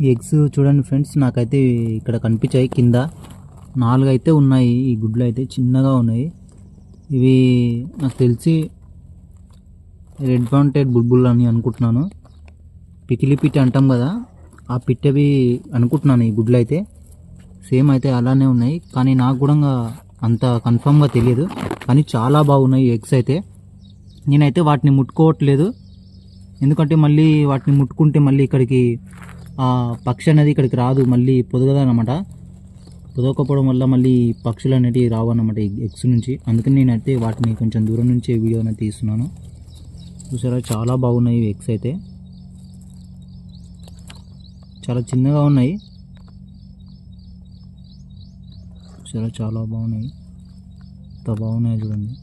ఈ ఎగ్స్ చూడండి ఫ్రెండ్స్, నాకైతే ఇక్కడ కనిపించాయి. కింద 4 అయితే ఉన్నాయి. ఈ గుడ్లు అయితే చిన్నగా ఉన్నాయి. ఇవి నాకు తెలిసి రెడ్ వాంటెడ్ బుల్బుల్ అని అనుకుంటున్నాను. పికిలి పిట్టి అంటాం కదా, ఆ పిట్టవి అనుకుంటున్నాను. ఈ గుడ్లు అయితే సేమ్ అయితే అలానే ఉన్నాయి, కానీ నాకు కూడా అంత కన్ఫామ్గా తెలియదు. కానీ చాలా బాగున్నాయి ఎగ్స్ అయితే. నేనైతే వాటిని ముట్టుకోవట్లేదు, ఎందుకంటే మళ్ళీ వాటిని ముట్టుకుంటే మళ్ళీ ఇక్కడికి పక్షి అనేది ఇక్కడికి రాదు, మళ్ళీ పొదగదనమాట. పొదగకపోవడం వల్ల మళ్ళీ పక్షులు అనేవి రావు అన్నమాట ఈ ఎగ్స్ నుంచి. అందుకని నేనైతే వాటిని కొంచెం దూరం నుంచి వీడియో అనేది తీస్తున్నాను. చూసారా, చాలా బాగున్నాయి ఎగ్స్ అయితే. చాలా చిన్నగా ఉన్నాయి. చూసారా, చాలా బాగున్నాయి. ఎంత బాగున్నాయి చూడండి.